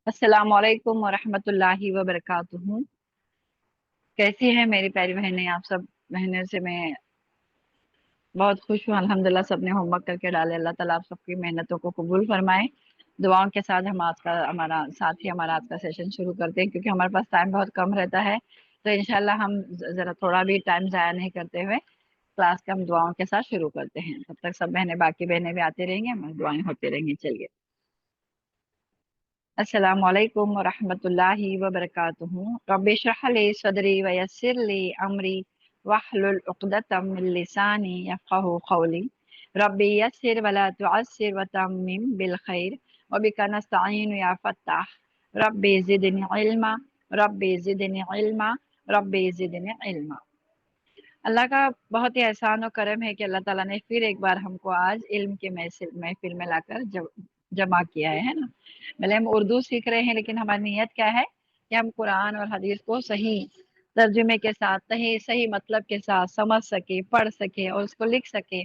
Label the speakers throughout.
Speaker 1: अस्सलाम वालेकुम वरहमतुल्लाहि वबरकातुहू। कैसी हैं मेरी प्यारी बहनें? आप सब बहनों से मैं बहुत खुश हूँ। अल्हम्दुलिल्लाह सबने होमवर्क करके डाले। अल्लाह ताला आप सबकी मेहनतों को कबूल फरमाए। दुआओं के साथ हम आज का हमारा आज का सेशन शुरू करते हैं, क्योंकि हमारे पास टाइम बहुत कम रहता है। तो इंशाल्लाह हम जरा थोड़ा भी टाइम जाया नहीं करते हुए क्लास का हम दुआओं के साथ शुरू करते हैं। तब तक सब बहनें, बाकी बहनें भी आते रहेंगे, हमारी दुआएं होती रहेंगी। चलिए, अस्सलाम वालेकुम वरहमतुल्लाहि वबरकातुहू। रब्बि इश्रह ली सदरी वयस्सिर ली अमरी वहलुल उक़दतम मिन लिसानी यफ़क़हू क़ौली। रब्बि यस्सिर वला तुअस्सिर वतम्मिम बिल खैर वबिका नस्तईन या फ़त्ताह। Rabbi ज़िदनी इल्मा, rabbi ज़िदनी इल्मा, rabbi ज़िदनी इल्मा। अल्लाह का बहुत ही एहसान और करम है कि अल्लाह ताला ने फिर एक बार हमको आज इल्म के महफिल में लाकर जमा किया है ना। भले हम उर्दू सीख रहे हैं, लेकिन हमारी नीयत क्या है कि हम कुरान और हदीस को सही तर्जुमे के साथ, सही सही मतलब के साथ समझ सके, पढ़ सके और उसको लिख सके।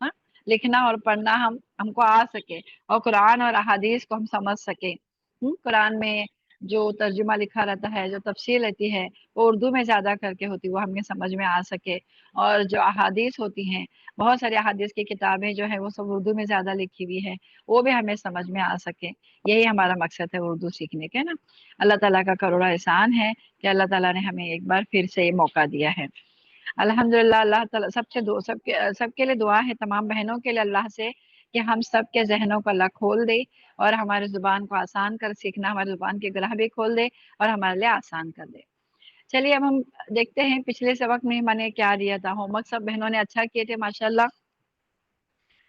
Speaker 1: हाँ, लिखना और पढ़ना हमको आ सके, और कुरान और अहादीस को हम समझ सके। कुरान में जो तर्जुमा लिखा रहता है, जो तफसीर रहती है, वो उर्दू में ज़्यादा करके होती, वो हमें समझ में आ सके। और जो अहादीस होती हैं, बहुत सारी अहादीस की किताबें जो है वो सब उर्दू में ज़्यादा लिखी हुई है, वो भी हमें समझ में आ सके। यही हमारा मकसद है उर्दू सीखने का ना। अल्लाह ताला का करोड़ा एहसान है कि अल्लाह ताला ने हमें एक बार फिर से ये मौका दिया है। अल्हम्दुलिल्लाह। अल्लाह ताला सबके लिए दुआ है, तमाम बहनों के लिए अल्लाह से, कि हम सब के जहनों को अल्लाह खोल दे और हमारी ज़ुबान को आसान कर सीखना, हमारी ज़ुबान के गराह भी खोल दे और हमारे लिए आसान कर दे। चलिए, अब हम देखते हैं पिछले सबक में मैंने क्या दिया था। होमवर्क सब बहनों ने अच्छा किए थे माशाल्लाह।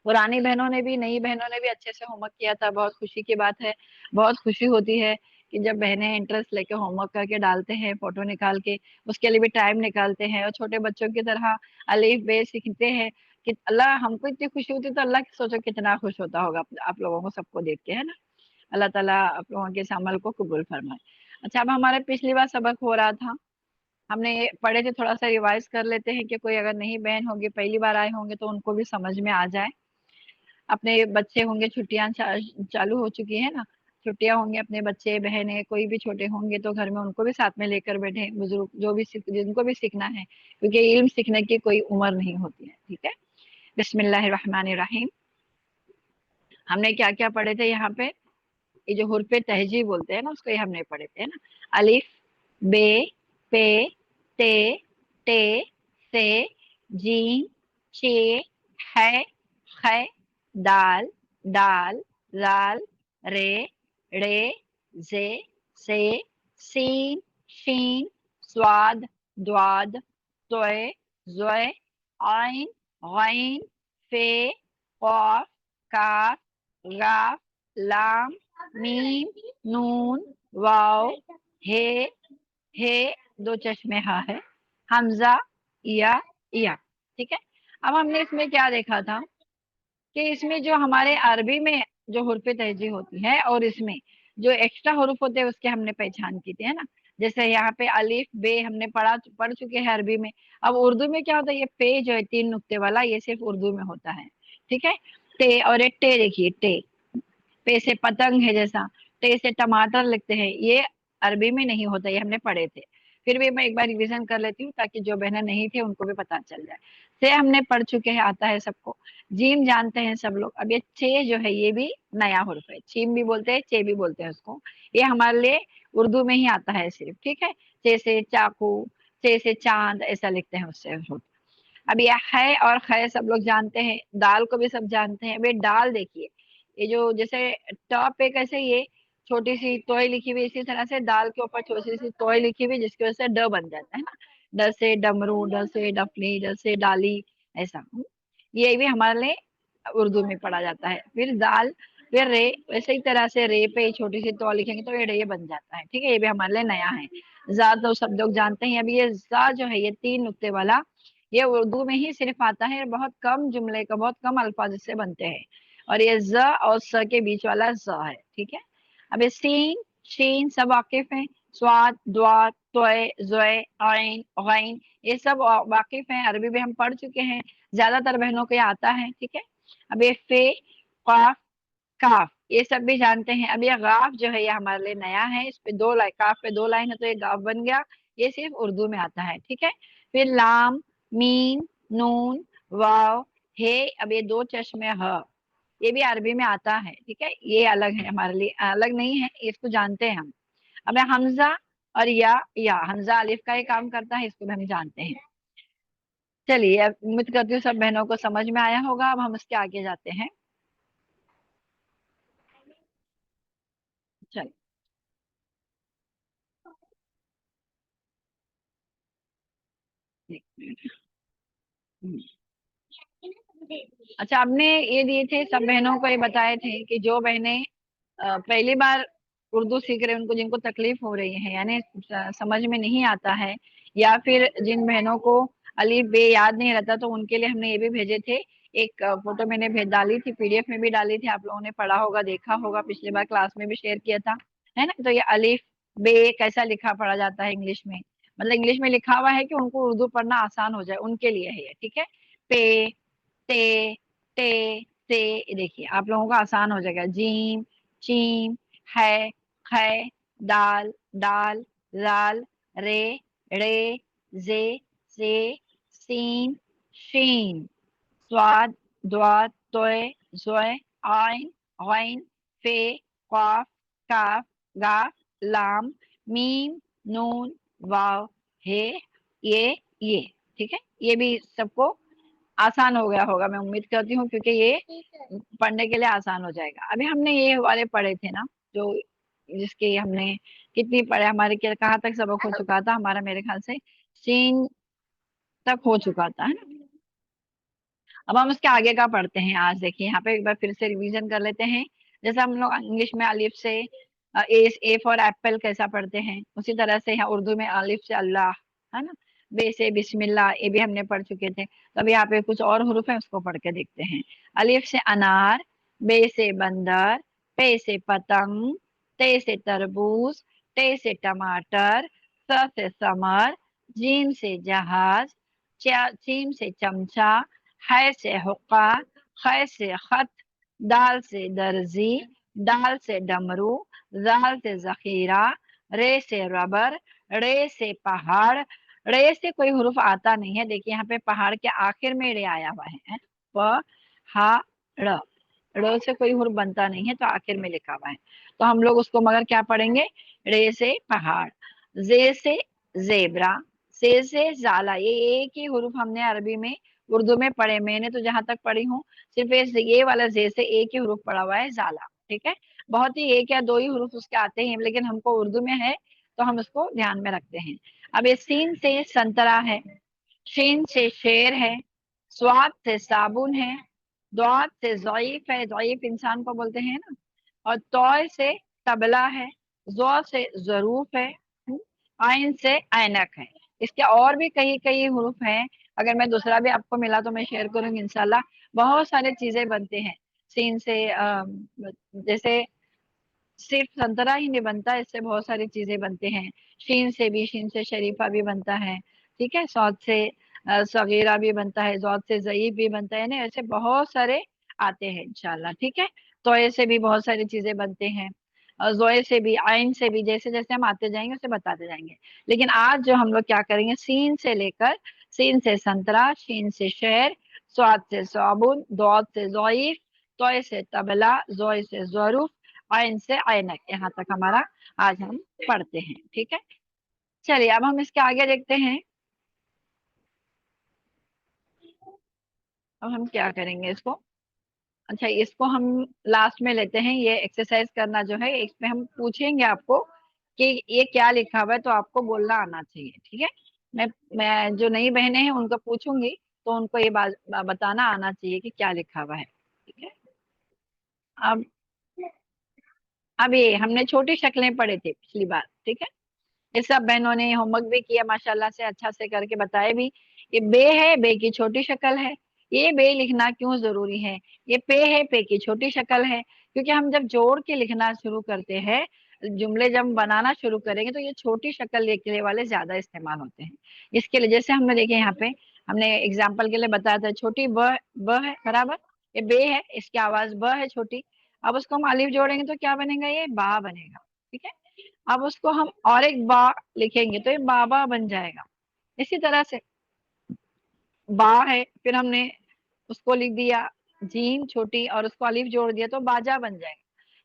Speaker 1: पुरानी बहनों ने भी, नई बहनों ने भी अच्छे से होमवर्क किया था। बहुत खुशी की बात है, बहुत खुशी होती है कि जब बहनें इंटरेस्ट लेके होमवर्क करके डालते हैं, फोटो निकाल के उसके लिए भी टाइम निकालते हैं और छोटे बच्चों की तरह अलीफ बे सीखते हैं। कि अल्लाह, हमको इतनी खुशी होती तो अल्लाह सोचो कितना खुश होता होगा आप लोगों को सबको देख के, है ना। अल्लाह ताला आप लोगों के इस अमल को कबूल फरमाए। अच्छा, अब हमारे पिछली बार सबक हो रहा था, हमने पढ़े थे, थोड़ा सा रिवाइज कर लेते हैं कि कोई अगर नई बहन होगी, पहली बार आए होंगे, तो उनको भी समझ में आ जाए। अपने बच्चे होंगे, छुट्टियां चालू हो चुकी है ना, छुट्टियां होंगे, अपने बच्चे बहने कोई भी छोटे होंगे तो घर में उनको भी साथ में लेकर बैठे, बुजुर्ग जो भी जिनको भी सीखना है, क्योंकि इल्म सीखने की कोई उम्र नहीं होती है। ठीक है, बिस्मिल्लाहिर्रहमानिर्रहीम। हमने क्या क्या पढ़े थे यहाँ पे? ये जो हुर्फे तहजीब बोलते हैं ना, उसको ये हमने पढ़े थे ना। अलिफ, बे, पे, ते, टे, से, जीम, चे, है, खे, दाल, दाल, लाल, रे, रे, जे, से, सीन, शीन, स्वाद, द्वाद, तोय, जोय, आइन, गैन, फे, कॉफ, काफ, गाफ, लाम, मीम, नून, वाव, हे, हे, दो चश्मे हा है, हमजा, या। ठीक है। अब हमने इसमें क्या देखा था कि इसमें जो हमारे अरबी में जो हुर्फे तहजी होती है और इसमें जो एक्स्ट्रा हुरूफ होते हैं उसके हमने पहचान की थी, है ना। जैसे यहाँ पे अलिफ बे हमने पढ़ चुके हैं अरबी में। अब उर्दू में क्या होता है, ये पे जो है तीन नुक्ते वाला, ये सिर्फ उर्दू में होता है। ठीक है। टे, और एक टे देखिए, टे, पे से पतंग है जैसा, टे से टमाटर लिखते हैं, ये अरबी में नहीं होता, ये हमने पढ़े थे। फिर भी मैं एक बार रिवीजन कर लेती हूँ ताकि जो बहनें नहीं थे उनको भी पता चल जाए। से हमने पढ़ चुके हैं, आता है सबको। जीम जानते हैं सब लोग। अब ये चे जो है, ये भी नया हुर्फ है, चीम भी बोलते हैं, चे भी बोलते हैं उसको। ये हमारे लिए उर्दू में ही आता है सिर्फ। ठीक है। चे से चाकू, चे से चांद, ऐसा लिखते हैं उससे। अब ये है और खे सब लोग जानते हैं, दाल को भी सब जानते हैं। वे दाल देखिए, ये जो जैसे टॉप पे कैसे ये छोटी सी तोय लिखी हुई, इसी तरह से दाल के ऊपर छोटी सी तोय लिखी हुई, जिसकी वजह से ड बन जाता है ना। ड से डमरू, ड से डफली, ड से डाली, ऐसा। ये भी हमारे लिए उर्दू में पढ़ा जाता है। फिर दाल, फिर रे, वैसे ही तरह से रे पे छोटी सी तो लिखेंगे तो ये रे बन जाता है। ठीक है, ये भी हमारे लिए नया है। जा तो सब लोग जानते हैं। अभी ये जा जो है, ये तीन नुक्ते वाला, ये उर्दू में ही सिर्फ आता है, बहुत कम जुमले का, बहुत कम अल्फाज इससे बनते हैं। और ये ज और स के बीच वाला ज है। ठीक है। अब ये सीन, शीन सब वाकिफ हैं। स्वाद, द्वाद, तोय, जोय, आइन, गैन, ये सब वाकिफ हैं, अरबी में हम पढ़ चुके हैं, ज्यादातर बहनों को ये आता है। ठीक है। अब ये फे, काफ, काफ, ये सब भी जानते हैं। अब ये गाफ जो है ये हमारे लिए नया है, इस पे दो लाइन, काफ पे दो लाइन है तो ये गाफ बन गया। ये सिर्फ उर्दू में आता है, ठीक है। फिर लाम, मीन, नून, वाव, हे, अब ये दो चश्मे ह, ये भी अरबी में आता है, ठीक है। ये अलग है हमारे लिए, अलग नहीं है, इसको जानते हैं हम। अब है हमजा और या हमजा अलिफ का ही काम करता है, इसको भी हम जानते हैं। चलिए, अब उम्मीद करती हूँ सब बहनों को समझ में आया होगा। अब हम इसके आगे जाते हैं। चलिए। एक मिनट। अच्छा, आपने ये दिए थे सब बहनों को, ये बताए थे कि जो बहनें पहली बार उर्दू सीख रहे हैं, उनको, जिनको तकलीफ हो रही है, यानी समझ में नहीं आता है, या फिर जिन बहनों को अलीफ बे याद नहीं रहता, तो उनके लिए हमने ये भी भेजे थे। एक फोटो मैंने भेज डाली थी, पीडीएफ में भी डाली थी, आप लोगों ने पढ़ा होगा, देखा होगा, पिछली बार क्लास में भी शेयर किया था, है ना। तो ये अलीफ बे कैसा लिखा पढ़ा जाता है इंग्लिश में, मतलब इंग्लिश में लिखा हुआ है कि उनको उर्दू पढ़ना आसान हो जाए, उनके लिए है ये, ठीक है। पे, ते, ते, ते, ये देखिए आप लोगों को आसान हो जाएगा। जीम, चीम, है, खे, दाल, दाल, लाल, रे, रे, जे, से, सीन, शीन, स्वाद, द्वाद, तोय, जोय, आइन, गैन, फे, काफ, काफ, गाफ, लाम, मीम, नून, वाव, हे, ये, ठीक है। ये भी सबको आसान हो गया होगा, मैं उम्मीद करती हूँ, क्योंकि ये पढ़ने के लिए आसान हो जाएगा। अभी हमने ये वाले पढ़े थे ना, जो जिसके हमने कितनी पढ़े, हमारे कहाँ तक सबक हो चुका था हमारा, मेरे ख्याल से सीन तक हो चुका था, है ना। अब हम उसके आगे का पढ़ते हैं। आज देखिए यहाँ पे एक बार फिर से रिवीजन कर लेते हैं। जैसे हम लोग इंग्लिश में अलिफ से ए फॉर एप्पल कैसा पढ़ते हैं, उसी तरह से यहाँ उर्दू में अलिफ से अल्लाह, है ना। बे से बिस्मिल्लाह, ये भी हमने पढ़ चुके थे। तो अभी यहाँ पे कुछ और हुरूफ है, उसको पढ़ के देखते हैं। अलिफ से अनार, बे से बंदर, पे से पतंग, ते से तरबूज, टे से टमाटर, स से समर, जीम से जहाज, चीम से चमचा, है से हुक्का, खे से खत, दाल से दर्जी, दाल से डमरू, जाल से जखीरा, रे से रबर, रे से पहाड़। रे से कोई हुरूफ आता नहीं है, देखिए यहाँ पे पहाड़ के आखिर में रे आया हुआ है। प, हा, ड़, ड़ से कोई हुरूफ बनता नहीं है, तो आखिर में लिखा हुआ है, तो हम लोग उसको मगर क्या पढ़ेंगे, रे से पहाड़। जे से जेबरा, से जाला, ये एक ही हुरूफ हमने अरबी में उर्दू में पढ़े, मैंने तो जहां तक पढ़ी हूँ सिर्फ ये वाला जे से एक ही हुरूफ पढ़ा हुआ है, जाला, ठीक है। बहुत ही एक या दो ही हुरूफ उसके आते हैं, लेकिन हमको उर्दू में है तो हम उसको ध्यान में रखते हैं। अब ये सीन से संतरा है, शीन से शेर है, स्वाद से साबुन है, द्वाद से ज़ईफ है, ज़ईफ इंसान को बोलते हैं ना, और तौय से तबला है, जौ से जरूफ है, आइन से ऐनक है। इसके और भी कई कई हुरूफ हैं, अगर मैं दूसरा भी आपको मिला तो मैं शेयर करूंगी इंशाल्लाह। बहुत सारे चीजें बनते हैं सीन से, जैसे सिर्फ संतरा ही नहीं बनता, इससे बहुत सारी चीजें बनते हैं। शीन से भी, शीन से शरीफा भी बनता है, ठीक है। सौद से सगीरा भी बनता है, जौद से ज़ईफ भी बनता है ना, ऐसे बहुत सारे आते हैं इंशाल्लाह, ठीक है। तोए से भी बहुत सारी चीजें बनते हैं, और जोए से भी, आइन से भी, जैसे जैसे हम आते जाएंगे उसे बताते जाएंगे। लेकिन आज जो हम लोग क्या करेंगे, सीन से लेकर, सीन से संतरा, शीन से शेर, स्वाद से साबुन, दौद से ज़ईफ, तोय से तबला, जोय से ज़रूफ, आइन से ऐनक, यहाँ तक हमारा आज हम पढ़ते हैं, ठीक है। चलिए अब हम इसके आगे देखते हैं। अब हम क्या करेंगे इसको, अच्छा इसको हम लास्ट में लेते हैं। ये एक्सरसाइज करना जो है, इसमें हम पूछेंगे आपको कि ये क्या लिखा हुआ है, तो आपको बोलना आना चाहिए, ठीक है। मैं जो नई बहनें हैं उनको पूछूंगी, तो उनको ये बात बताना आना चाहिए कि क्या लिखा हुआ है, ठीक है। अब अब ये हमने छोटी शक्लें पढ़े थे पिछली बार, ठीक है। ये सब बहनों ने होमवर्क भी किया माशाल्लाह से, अच्छा से करके बताए भी। ये बे है, बे की छोटी शक्ल है। ये बे लिखना क्यों जरूरी है, ये पे है, पे की छोटी शक्ल है, क्योंकि हम जब जोड़ के लिखना शुरू करते हैं, जुमले जब बनाना शुरू करेंगे, तो ये छोटी शक्ल लिखने वाले ज्यादा इस्तेमाल होते हैं। इसके लिए जैसे हमने देखे यहाँ पे, हमने एग्जाम्पल के लिए बताया था, छोटी ब है बराबर, ये बे है, इसकी आवाज ब है छोटी। अब उसको हम अलिफ जोड़ेंगे तो क्या बनेगा, ये बा बनेगा। ठीक है, अब उसको हम और एक बा लिखेंगे तो ये बाबा बन जाएगा। इसी तरह से बा है, फिर हमने उसको लिख दिया जीम छोटी और उसको अलिफ जोड़ दिया तो बाजा बन जाएगा।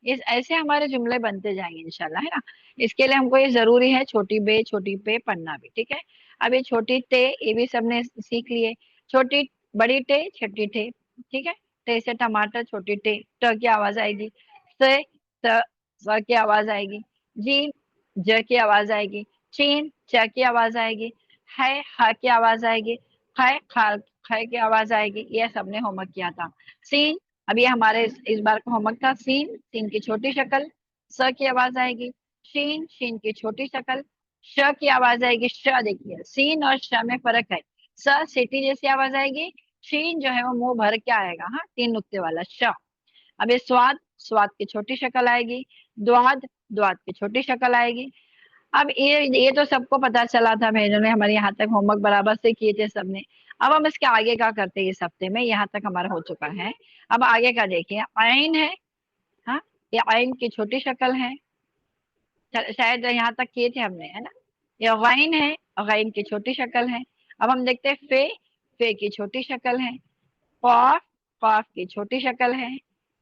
Speaker 1: इस ऐसे हमारे जुमले बनते जाएंगे इंशाल्लाह, है ना। इसके लिए हमको ये जरूरी है छोटी बे छोटी पे पढ़ना भी। ठीक है, अब ये छोटी टे ये भी सबने सीख लिए। छोटी बड़ी टे छोटी टे। ठीक है, टे से टमाटर, छोटी टे ट की आवाज आएगी, से त स की आवाज आएगी, जीम ज की आवाज आएगी, चीन च की आवाज आएगी, है ह की आवाज आएगी, है ख ख की आवाज आएगी। ये सबने होमवर्क किया था। सीन, अब ये हमारे इस बार का होमवर्क था। सीन, सीन की छोटी शक्ल, स की आवाज आएगी। शीन, शीन की छोटी शक्ल, श की आवाज आएगी। श देखिए सीन और श में फर्क है। स सीटी जैसी आवाज आएगी, शीन जो है वो मुंह भर के आएगा, हाँ, तीन नुक्ते वाला श। अब ये स्वाद, स्वाद की छोटी शक्ल आएगी। द्वाद, द्वाद की छोटी शक्ल आएगी। अब ये तो सबको पता चला था, बहनों ने हमारे यहाँ तक होमवर्क बराबर से किए थे सबने। अब हम इसके आगे का करते हैं, इस हफ्ते में यहाँ तक हमारा हो चुका है। अब आगे का देखिए, आइन है, हाँ, ये आइन की छोटी शक्ल है। शायद यहाँ तक किए थे हमने, है ना। ये गैन है, गैन की छोटी शक्ल है। अब हम देखते हैं फे की छोटी शक्ल है। कॉफ, कॉफ की छोटी शक्ल है।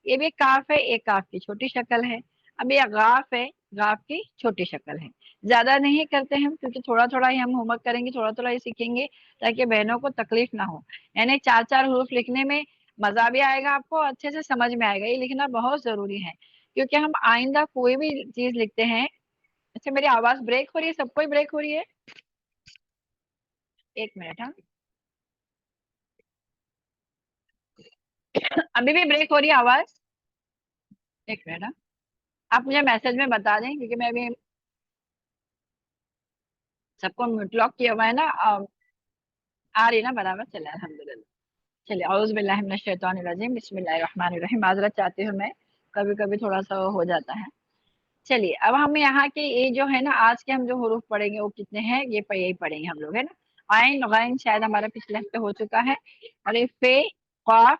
Speaker 1: ये भी काफ है, एक काफ की छोटी शक्ल है। अब ये गाफ है, गाफ की छोटी शक्ल है। ज्यादा नहीं करते हम, क्योंकि थोड़ा थोड़ा ही हम होमवर्क करेंगे, थोड़ा थोड़ा ही सीखेंगे, ताकि बहनों को तकलीफ ना हो। यानी चार चार हरूफ लिखने में मजा भी आएगा, आपको अच्छे से समझ में आएगा। ये लिखना बहुत जरूरी है, क्योंकि हम आइंदा कोई भी चीज लिखते हैं। अच्छा, मेरी आवाज ब्रेक हो रही है, सबको ही ब्रेक हो रही है? एक मिनट, हाँ। अभी भी ब्रेक हो रही है आवाज? एक मिनट, हाँ। आप मुझे मैसेज में बता दें, क्योंकि मैं अभी सबको म्यूट लॉक किया हुआ है ना। आ रही है ना बराबर? चले अल्हम्दुलिल्लाह। चलिए, औज़ु बिल्लाहि मिनश शैतानिर रजीम, बिस्मिल्लाहिर रहमानिर रहीम। माज़रत चाहती हूँ मैं, कभी कभी थोड़ा सा हो जाता है। चलिए, अब हम यहाँ के ये जो है ना, आज के हम जो हुरूफ पढ़ेंगे वो कितने हैं, ये यही पढ़ेंगे हम लोग, है ना। आइन गैन शायद हमारा पिछले हफ्ते हो चुका है। और ये फे, काफ,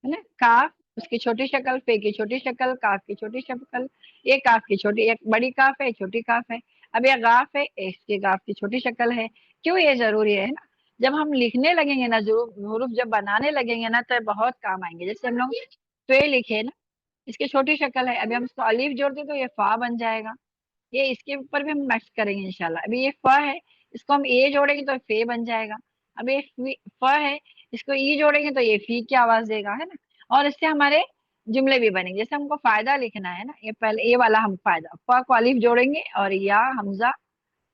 Speaker 1: है ना, काफ उसकी छोटी शक्ल, फे की छोटी शक्ल, काफ की छोटी शक्ल। ये काफ की छोटी, एक बड़ी काफ है, एक छोटी काफ है। अब ये गाफ है, इसकी गाफ की छोटी शक्ल है। क्यों ये जरूरी है ना, जब हम लिखने लगेंगे ना, हरूफ जब बनाने लगेंगे ना, तो बहुत काम आएंगे। जैसे हम लोग फे लिखे ना, इसकी छोटी शक्ल है, अभी हम इसको अलीफ जोड़ दें तो ये फा बन जाएगा। ये इसके ऊपर भी हम मैक्स करेंगे इंशाल्लाह। अभी ये फ है, इसको हम ए जोड़ेंगे तो फे बन जाएगा। अब ये फ है, इसको ई जोड़ेंगे तो ये फी की आवाज देगा, है ना। और इससे हमारे जुमले भी बनेंगे। जैसे हमको फायदा लिखना है ना, ये पहले ये वाला हम फायदा, फ को अलिफ जोड़ेंगे और या हमजा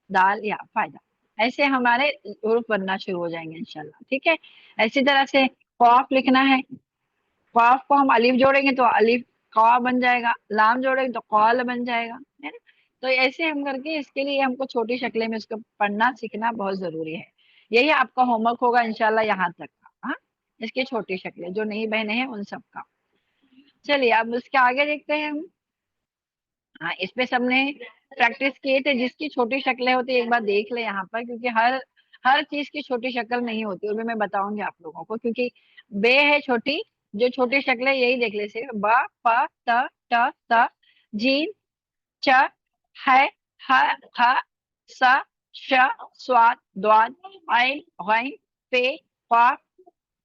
Speaker 1: दाल या फायदा, ऐसे हमारे हुरूफ बनना शुरू हो जाएंगे इंशाल्लाह। ठीक है, इसी तरह से कॉफ लिखना है। कॉफ को हम अलिफ जोड़ेंगे तो अलिफ कौ बन जाएगा, लाम जोड़ेंगे तो कौल बन जाएगा, है ना। तो ऐसे हम करके, इसके लिए हमको छोटी शक्लें में इसको पढ़ना सीखना बहुत जरूरी है। यही आपका होमवर्क होगा इंशाल्लाह यहाँ तक का, हाँ। इसकी छोटी शक्लें, जो नई बहनें हैं उन सब का। चलिए, अब उसके आगे देखते हैं हम। हाँ, इस पे सबने प्रैक्टिस किए थे। जिसकी छोटी शक्लें होती है एक बार देख ले यहाँ पर, क्योंकि हर हर चीज की छोटी शक्ल नहीं होती, और भी मैं बताऊंगी आप लोगों को। क्योंकि बे है छोटी, जो छोटी शक्लें यही देख ले से ब, प, त, ट, स, जीम, च, है, ह, ख, स, श, स्वाद, द्वाद, ऐन, गैन, पे, क़ाफ,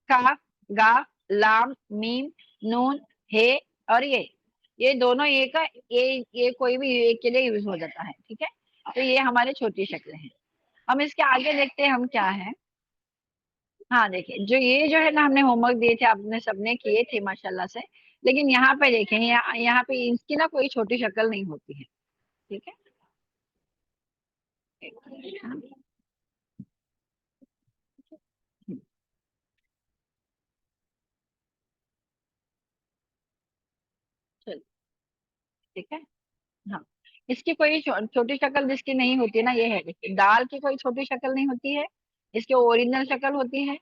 Speaker 1: काफ, गाफ, लाम, मीम, नून, हे और ये दोनों ये का ये कोई भी एक के लिए यूज हो जाता है। ठीक है, तो ये हमारे छोटी शक्लें हैं। हम इसके आगे देखते हैं हम क्या है। हाँ देखिए, जो ये जो है ना, हमने होमवर्क दिए थे, आपने सबने किए थे माशाल्लाह से। लेकिन यहाँ पे देखें, यहाँ पे इसकी ना कोई छोटी शक्ल नहीं होती है। ठीक है, हाँ, चलो, ठीक है, हाँ। इसकी कोई छोटी शक्ल जिसकी नहीं होती है ना, ये है। देखिए, दाल की कोई छोटी शक्ल नहीं होती है, इसकी ओरिजिनल शक्ल होती है।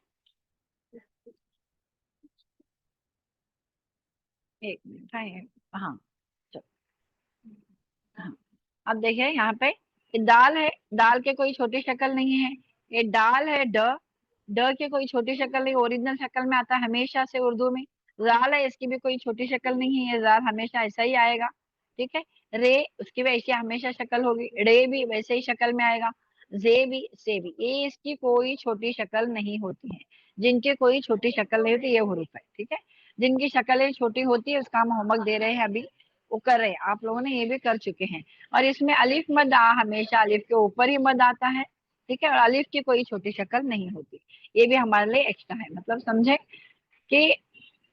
Speaker 1: एक मिनट, हाँ, चलो, हाँ। अब देखिए यहाँ पे, ये दाल है, दाल के कोई छोटी शक्ल नहीं है। ये डाल है, ड, ड के कोई छोटी शक्ल नहीं, ओरिजिनल शक्ल में आता है हमेशा से उर्दू में। जाल है, इसकी भी कोई छोटी शक्ल नहीं है, जाल हमेशा ऐसा ही आएगा, ठीक है। रे, उसकी भी ऐसी हमेशा शक्ल होगी, रे भी वैसे ही शक्ल में आएगा, जे भी, से भी, ये इसकी कोई छोटी शक्ल नहीं होती है। जिनकी कोई छोटी शक्ल नहीं होती ये हुरूफ है, ठीक है। जिनकी शक्लें छोटी होती है उसका हम होमवर्क दे रहे हैं अभी, वो कर रहे हैं, आप लोगों ने ये भी कर चुके हैं। और इसमें अलिफ मद हमेशा अलिफ के ऊपर ही मद आता है, ठीक है, और अलिफ की कोई छोटी शक्ल नहीं होती। ये भी हमारे लिए एक्स्ट्रा है, मतलब समझे कि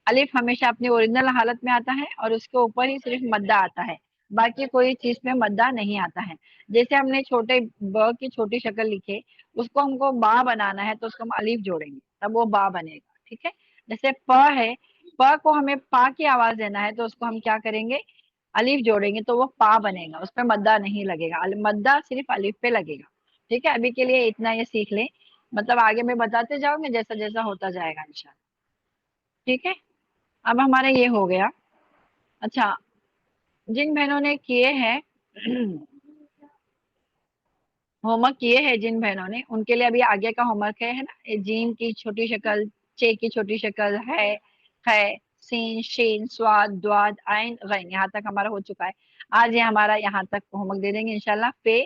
Speaker 1: अलिफ हमेशा अपनी ओरिजिनल हालत में आता है और उसके ऊपर ही सिर्फ मद्दा आता है, बाकी कोई चीज में मद्दा नहीं आता है। जैसे हमने छोटे ब की छोटी शक्ल लिखे, उसको हमको बा बनाना है तो उसको हम अलिफ जोड़ेंगे तब वो बा बनेगा, ठीक है। जैसे प है, प को हमें पा की आवाज देना है तो उसको हम क्या करेंगे, अलिफ जोड़ेंगे तो वो पा बनेगा, उसपे मद्दा नहीं लगेगा, मद्दा सिर्फ अलिफ पे लगेगा, ठीक है। अभी के लिए इतना ये सीख ले, मतलब आगे मैं बताते जाऊंगी जैसा जैसा होता जाएगा इंशाल्लाह, ठीक है। अब हमारा ये हो गया। अच्छा, जिन बहनों ने किए हैं होमवर्क किए हैं, जिन बहनों ने, उनके लिए अभी आगे का होमवर्क है ना, ये जीम की छोटी शक्ल, चे की छोटी शक्ल है, सीन, शीन, स्वाद, द्वाद, आइन, गैन, यहाँ तक हमारा हो चुका है। आज ये हमारा यहाँ तक होमवर्क दे देंगे इंशाल्लाह। पे,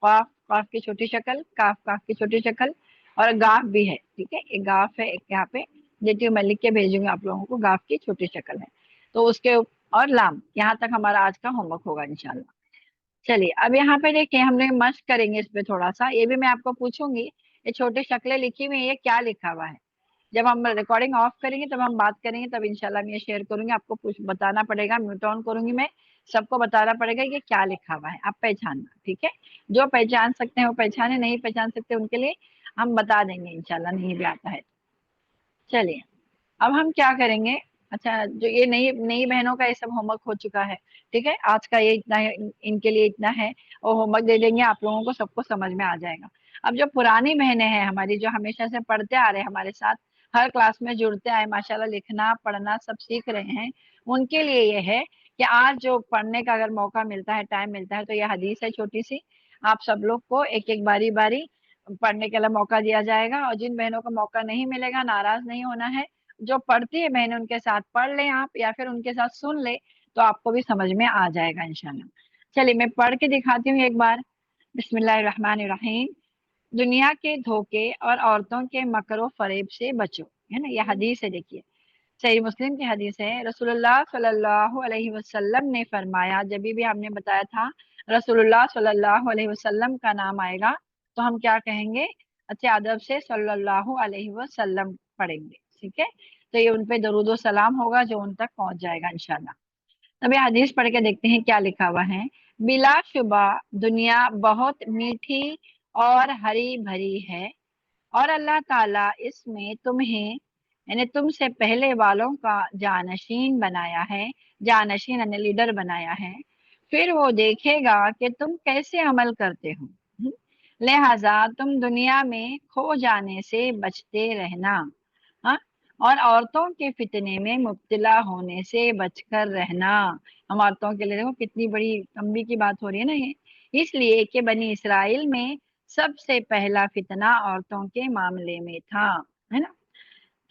Speaker 1: काफ, काफ की छोटी शक्ल, काफ, काफ की छोटी शक्ल, और गाफ भी है, ठीक है। एक गाफ है, एक यहाँ पे देती हूँ, मैं लिख के भेजूंगी आप लोगों को, गाफ की छोटी शक्ल है तो उसके, और लाम, यहाँ तक हमारा आज का होमवर्क होगा इंशाल्लाह। चलिए अब यहाँ पे देखिए, हम लोग मश्क करेंगे इस पे थोड़ा सा, ये भी मैं आपको पूछूंगी, ये छोटी शक्लें लिखी हुई है, ये क्या लिखा हुआ है। जब हम रिकॉर्डिंग ऑफ करेंगे तब हम बात करेंगे, तब इंशाल्लाह मैं ये शेयर करूंगी, आपको कुछ बताना पड़ेगा, म्यूट ऑन करूंगी मैं, सबको बताना पड़ेगा ये क्या लिखा हुआ है, आप पहचानना, ठीक है। जो पहचान सकते हैं वो पहचाने, नहीं पहचान सकते उनके लिए हम बता देंगे इंशाल्लाह, नहीं भी आता है। चलिए अब हम क्या करेंगे। अच्छा, जो ये नई नई बहनों का ये सब होमवर्क हो चुका है, ठीक है, आज का ये इतना है, इनके लिए इतना है, और होमवर्क दे देंगे आप लोगों को, सबको समझ में आ जाएगा। अब जो पुरानी बहनें हैं हमारी, जो हमेशा से पढ़ते आ रहे हैं हमारे साथ, हर क्लास में जुड़ते आए, माशाल्लाह लिखना पढ़ना सब सीख रहे हैं, उनके लिए ये है कि आज जो पढ़ने का अगर मौका मिलता है, टाइम मिलता है, तो ये हदीस है छोटी सी, आप सब लोग को एक एक बारी बारी पढ़ने के लिए मौका दिया जाएगा। और जिन बहनों को मौका नहीं मिलेगा, नाराज नहीं होना है, जो पढ़ती है बहन उनके साथ पढ़ लें आप, या फिर उनके साथ सुन ले, तो आपको भी समझ में आ जाएगा इंशाल्लाह। चलिए मैं पढ़ के दिखाती हूँ एक बार। बिस्मिल्लाहिर्रहमानिर्रहीम। दुनिया के धोखे और औरतों के मकरो फरेब से बचो, है ना, ये हदीस है, देखिए सही मुस्लिम की हदीस है। रसूलुल्लाह सल्लल्लाहु अलैहि वसल्लम ने फरमाया, जब भी हमने बताया था रसूलुल्लाह सल्लल्लाहु अलैहि वसल्लम का नाम आएगा तो हम क्या कहेंगे, अच्छे अदब से सल्लल्लाहु अलैहि वसल्लम पढ़ेंगे, ठीक है। तो ये उन पे दरूद व सलाम होगा जो उन तक पहुंच जाएगा इंशाल्लाह। तब ये हदीस पढ़ के देखते हैं क्या लिखा हुआ है। बिलाशुबा दुनिया बहुत मीठी और हरी भरी है, और अल्लाह ताला इसमें तुम्हें, यानी तुमसे पहले वालों का जानशीन बनाया है, जानशीन यानी लीडर बनाया है। फिर वो देखेगा कि तुम कैसे अमल करते हो। लिहाजा तुम दुनिया में खो जाने से बचते रहना, हाँ, और औरतों के फितने में मुब्तला होने से बचकर रहना। हम औरतों के लिए देखो कितनी बड़ी तंबी की बात हो रही है ना ये, इसलिए कि बनी इसराइल में सबसे पहला फितना औरतों के मामले में था, है ना।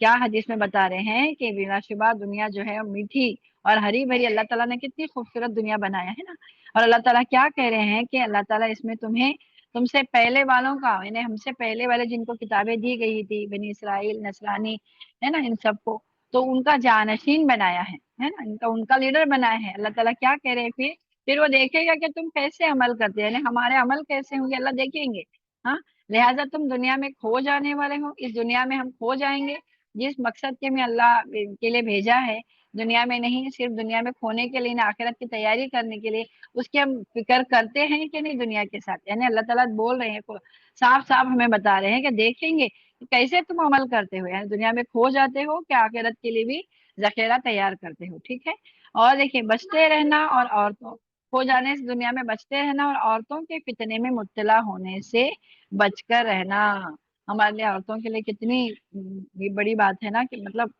Speaker 1: क्या हदीस में बता रहे हैं कि बिलाशुबा दुनिया जो है मीठी और हरी भरी, अल्लाह ताला ने कितनी खूबसूरत दुनिया बनाया है ना। और अल्लाह ताला क्या कह रहे हैं कि अल्लाह ताला इसमें तुम्हें, तुमसे पहले वालों का, यानी हमसे पहले वाले जिनको किताबें दी गई थी, बनी इसराइल, नसरानी, है ना, इन सबको, तो उनका जानशीन बनाया है ना, इनका उनका लीडर बनाया है। अल्लाह ताला क्या कह रहे हैं, फिर वो देखेगा कि तुम कैसे अमल करते हैं, यानी हमारे अमल कैसे होंगे अल्लाह देखेंगे। हाँ, लिहाजा तुम दुनिया में खो जाने वाले हो, इस दुनिया में हम खो जाएंगे, जिस मकसद के में अल्लाह के लिए भेजा है, दुनिया में नहीं, सिर्फ दुनिया में खोने के लिए, ना आखिरत की तैयारी करने के लिए, उसकी हम फिक्र करते हैं कि नहीं दुनिया के साथ। यानी अल्लाह ताला बोल रहे हैं, साफ साफ हमें बता रहे हैं कि देखेंगे कि कैसे तुम अमल करते हो, यानी दुनिया में खो जाते हो कि आखिरत के लिए भी जखेरा तैयार करते हो, ठीक है। और देखिए, बचते रहना और औरतों, खो जाने से दुनिया में बचते रहना, और औरतों के फितने में मुब्तला होने से बचकर रहना। हमारे लिए औरतों के लिए कितनी ये बड़ी बात है ना, कि मतलब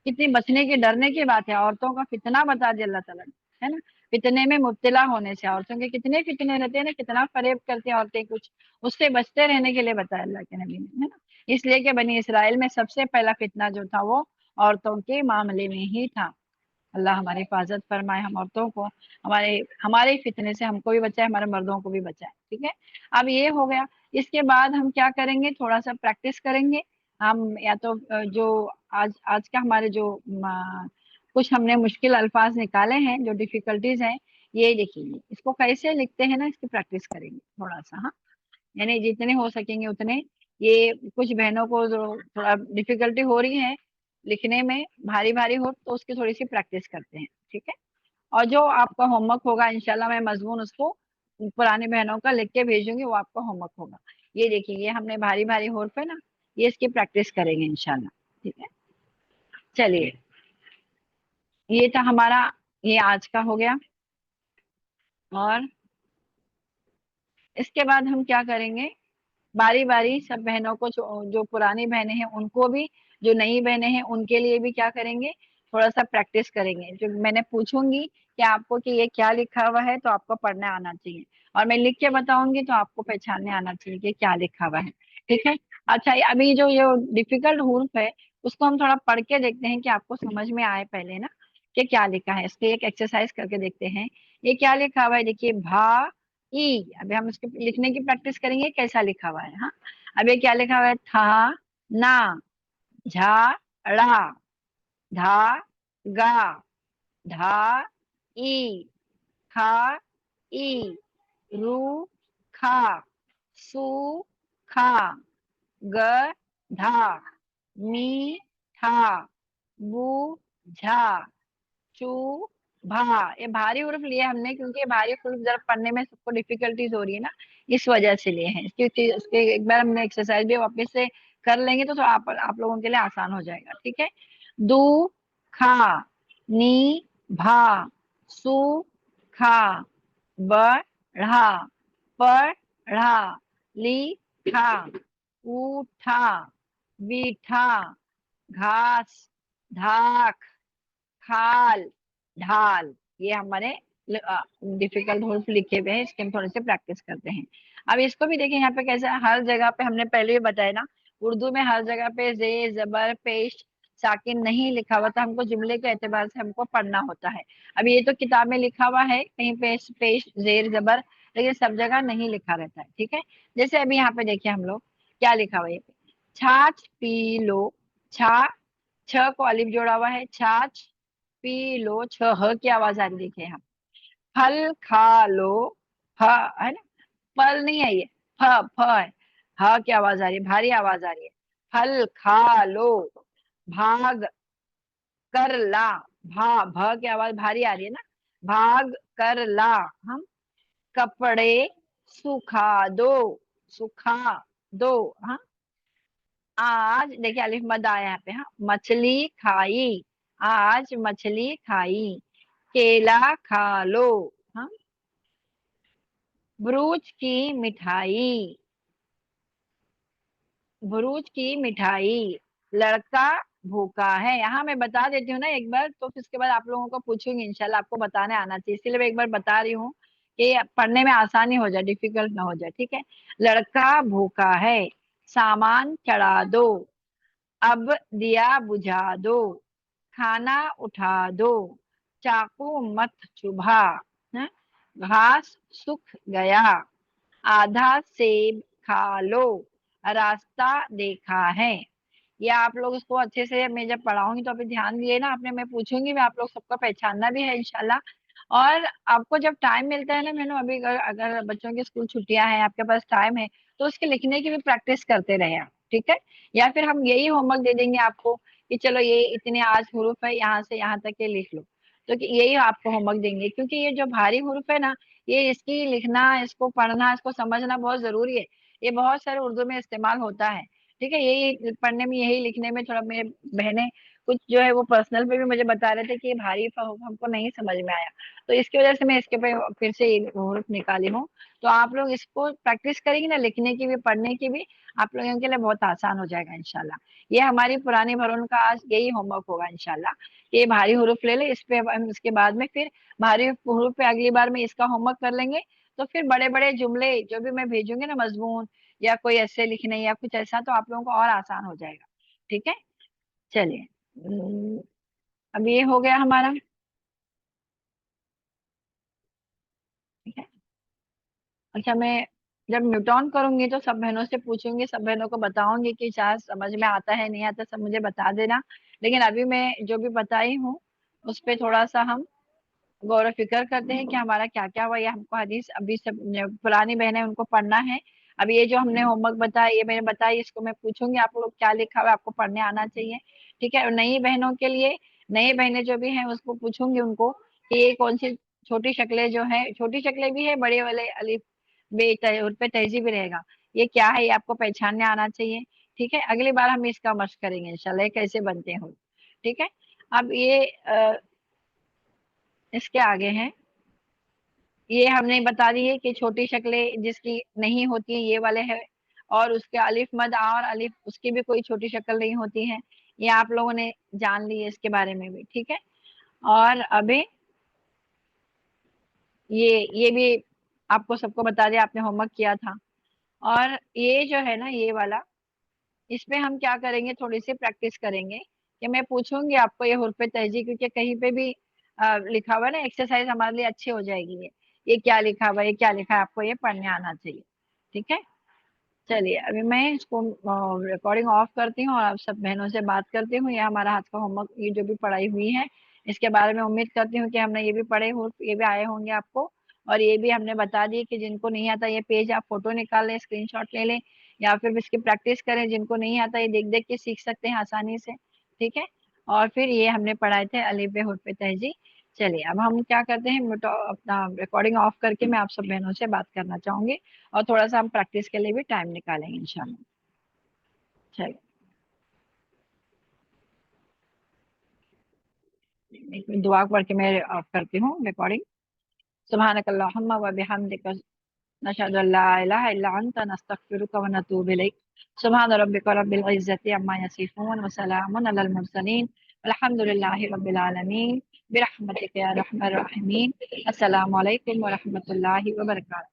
Speaker 1: कितनी बचने की डरने की बात है। औरतों का फितना बता दिया अल्लाह ताला ने, है ना। फितने में मुब्तला होने से, औरतों के कितने फितने रहते हैं ना, कितना फरेब करते हैं औरतें कुछ, उससे बचते रहने के लिए बताया अल्लाह के नबी ने, है ना। इसलिए कि बनी इसराइल में सबसे पहला फितना जो था वो औरतों के मामले में ही था। अल्लाह हमारी हिफाजत फरमाए, हम औरतों को हमारे हमारे फितने से हमको भी बचाए, हमारे मर्दों को भी बचाए। ठीक है, अब ये हो गया। इसके बाद हम क्या करेंगे, थोड़ा सा प्रैक्टिस करेंगे हम, या तो जो आज आज का हमारे जो कुछ हमने मुश्किल अल्फाज निकाले हैं, जो डिफिकल्टीज हैं, ये लिखिए। इसको कैसे लिखते हैं ना, इसकी प्रैक्टिस करेंगे थोड़ा सा। हाँ, यानी जितने हो सकेंगे उतने। ये कुछ बहनों को जो थोड़ा डिफिकल्टी हो रही है लिखने में, भारी भारी हो, तो उसकी थोड़ी सी प्रैक्टिस करते हैं। ठीक है, और जो आपका होमवर्क होगा इंशाल्लाह मैं मजमून उसको पुरानी बहनों का लिख के भेजूंगी, वो आपका होमवर्क होगा। ये देखिए, ये हमने भारी भारी हुर्फ है ना, ये इसकी प्रैक्टिस करेंगे इंशाल्लाह। ठीक है, चलिए, ये था हमारा, ये आज का हो गया। और इसके बाद हम क्या करेंगे, बारी बारी सब बहनों को, जो पुरानी बहनें हैं उनको भी, जो नई बहनें हैं उनके लिए भी क्या करेंगे, थोड़ा सा प्रैक्टिस करेंगे। जो मैंने पूछूंगी कि आपको कि ये क्या लिखा हुआ है, तो आपको पढ़ना आना चाहिए, और मैं लिख के बताऊंगी तो आपको पहचानने आना चाहिए कि क्या लिखा हुआ है। ठीक है, अच्छा, अभी जो ये डिफिकल्ट हुर्फ है उसको हम थोड़ा पढ़ के देखते हैं कि आपको समझ में आए पहले ना, कि क्या लिखा है। इसके एक एक्सरसाइज करके देखते हैं। ये क्या लिखा हुआ है, देखिए, भा ई। अभी हम इसके लिखने की प्रैक्टिस करेंगे कैसा लिखा हुआ है। हाँ, अब ये क्या लिखा हुआ है, था ना, झा ड़ा, धा गा, धा ई, खा ई, रू खा, सू खा, ग धा, मी ठा, बू झा, चू भा। ये भारी हुर्फ लिए हमने, क्योंकि ये भारी हुर्फ जरा पढ़ने में सबको डिफिकल्टीज हो रही है ना, इस वजह से लिए हैं। इसके एक बार हमने एक्सरसाइज भी वापस से कर लेंगे तो आप लोगों के लिए आसान हो जाएगा। ठीक है, दू खा, नी भा, सू खा, बढ़ा, पढ़ा, लिखा, उठा, बीठा, घास, धाक, खाल, ढाल। ये हमारे डिफिकल्ट हुर्फ लिखे हुए हैं, इसके हम थोड़े से प्रैक्टिस करते हैं। अब इसको भी देखें, यहाँ पे कैसे हर जगह पे हमने पहले भी बताया ना, उर्दू में हर जगह पे जे जबर पेश साकिन नहीं लिखा हुआ था, हमको जुमले के एतबार से हमको पढ़ना होता है। अब ये तो किताब में लिखा हुआ है, कहीं पेश पेश जेर जबर, लेकिन सब जगह नहीं लिखा रहता है। ठीक है, जैसे अभी यहाँ पे देखिए हम लोग क्या लिखा हुआ है, छाछ पी लो, छा, छ को अलिफ जोड़ा हुआ है, छाछ पी लो, छ ह की आवाज आ रही, देखिए यहाँ, फल खा लो, ह है ना, फल नहीं है ये, फ फ है, ह की आवाज आ रही है, भारी आवाज आ रही है। फल खा लो, भाग कर ला, भा भ की आवाज भारी आ रही है ना, भाग कर ला। हम कपड़े सुखा दो, सुखा दो। हाँ, आज देखिए अलिफ मद आया यहाँ पे। हाँ, मछली खाई, आज मछली खाई, केला खा लो। हाँ, भरूच की मिठाई, भरूच की मिठाई, लड़का भूखा है। यहाँ मैं बता देती हूँ ना एक बार, तो फिर उसके बाद आप लोगों को पूछूंगी, इंशाल्लाह आपको बताने आना चाहिए, इसलिए मैं एक बार बता रही हूँ कि पढ़ने में आसानी हो जाए, डिफिकल्ट ना हो जाए। ठीक है, लड़का भूखा है, सामान चढ़ा दो, अब दिया बुझा दो, खाना उठा दो, चाकू मत चुभा, हैं? घास सूख गया, आधा सेब खा लो, रास्ता देखा है। या आप लोग इसको अच्छे से, मैं जब पढ़ाऊंगी तो अभी ध्यान दिए ना आपने, मैं पूछूंगी भी, आप लोग सबका पहचानना भी है इंशाल्लाह। और आपको जब टाइम मिलता है ना मैंने, अभी अगर बच्चों की स्कूल छुट्टियां हैं, आपके पास टाइम है, तो उसके लिखने की भी प्रैक्टिस करते रहे आप। ठीक है, या फिर हम यही होमवर्क दे देंगे आपको कि चलो ये इतने आज हुरूफ है, यहाँ से यहाँ तक के लिख लो, तो यही आपको होमवर्क देंगे। क्योंकि ये जो भारी हुरूफ है ना, ये इसकी लिखना, इसको पढ़ना, इसको समझना बहुत जरूरी है। ये बहुत सारे उर्दू में इस्तेमाल होता है। ठीक है, यही पढ़ने में, यही लिखने में थोड़ा, मेरे बहनें कुछ जो है वो पर्सनल पे भी मुझे बता रहे थे कि ये भारी हमको नहीं समझ में आया, तो इसकी वजह से मैं इसके पे फिर से हुरूफ निकाली हूँ। तो आप लोग इसको प्रैक्टिस करेंगे ना, लिखने की भी पढ़ने की भी, आप लोगों के लिए बहुत आसान हो जाएगा इंशाल्लाह। ये हमारी पुरानी भरून का आज यही होमवर्क होगा इंशाल्लाह। ये भारी हुरूफ ले ले, इस पे हम इसके बाद में फिर भारी हुरूफ पे अगली बार में इसका होमवर्क कर लेंगे। तो फिर बड़े बड़े जुमले जो भी मैं भेजूंगी ना, मजमून या कोई ऐसे लिखने या कुछ ऐसा, तो आप लोगों को और आसान हो जाएगा। ठीक है, चलिए। अब ये हो गया हमारा। ठीक है। अच्छा, मैं जब म्यूट ऑन करूंगी तो सब बहनों से पूछूंगी, सब बहनों को बताऊंगी कि शायद समझ में आता है नहीं आता, सब मुझे बता देना। लेकिन अभी मैं जो भी बताई हूँ उस पे थोड़ा सा हम गौर व फिक्र करते हैं कि हमारा क्या क्या हुआ, ये हमको हदीस अभी सब पुरानी बहनें उनको पढ़ना है। अब ये जो हमने होमवर्क बताया, ये मैंने बताया, इसको मैं पूछूंगी आप लोग क्या लिखा हुआ है, आपको पढ़ने आना चाहिए। ठीक है। और नई बहनों के लिए, नई बहनें जो भी हैं उसको पूछूंगी उनको कि ये कौन सी छोटी शक्लें जो है, छोटी शक्लें भी है, बड़े वाले अलिफ बे उन पे तहजीब भी रहेगा, ये क्या है, ये आपको पहचानने आना चाहिए। ठीक है। अगली बार हम इसका मशक करेंगे इंशाल्लाह, ये कैसे बनते हो। ठीक है। अब ये इसके आगे है, ये हमने बता दी है कि छोटी शक्लें जिसकी नहीं होती है ये वाले है, और उसके अलिफ मद आ और अलिफ उसकी भी कोई छोटी शक्ल नहीं होती है। ये आप लोगों ने जान ली है इसके बारे में भी। ठीक है। और अभी ये भी आपको सबको बता दिया, आपने होमवर्क किया था। और ये जो है ना ये वाला, इसमें हम क्या करेंगे, थोड़ी सी प्रैक्टिस करेंगे कि मैं पूछूंगी आपको ये हुर्फ तहजी, क्योंकि कहीं पे भी लिखा हुआ है ना, एक्सरसाइज हमारे लिए अच्छी हो जाएगी। ये क्या लिखा हुआ है, ये क्या लिखा है, आपको ये पढ़ने आना चाहिए। ठीक है। चलिए अभी मैं इसको रिकॉर्डिंग ऑफ करती हूँ और आप सब बहनों से बात करती हूँ। ये हमारा हाथ का होमवर्क, ये जो भी पढ़ाई हुई है इसके बारे में उम्मीद करती हूँ कि हमने ये भी पढ़े हो, ये भी आए होंगे आपको। और ये भी हमने बता दिए कि जिनको नहीं आता ये पेज आप फोटो निकाल लें, स्क्रीनशॉट ले लें, या फिर इसकी प्रैक्टिस करें। जिनको नहीं आता ये देख देख के सीख सकते हैं आसानी से। ठीक है। और फिर ये हमने पढ़ाए थे अलिफ बे हुर्फ तहजी। चलिए अब हम क्या करते हैं, अपना रिकॉर्डिंग ऑफ करके मैं आप सब बहनों से बात करना चाहूंगी, और थोड़ा सा हम प्रैक्टिस के लिए भी टाइम निकालेंगे इंशाल्लाह। चलिए एक मिनट दुआ पढ़ के मैं ऑफ करती हूँ रिकॉर्डिंग। सुब्हानकल्लाहुम्मा व बिहम्दिका नशहदु अल्ला इलाहा इल्ला अंता नस्तगफिरुका व नतूबु इलैक। सुब्हान रब्बिका रब्बिल इज्जति अम्मा यसिफून व सलामुन अलल मुरसलीन वल्हम्दुलिल्लाहि रब्बिल आलमीन बिरहमतिका या रहमान रहीमीन। अस्सलामु अलैकुम व रहमतुल्लाहि व बरकातहू।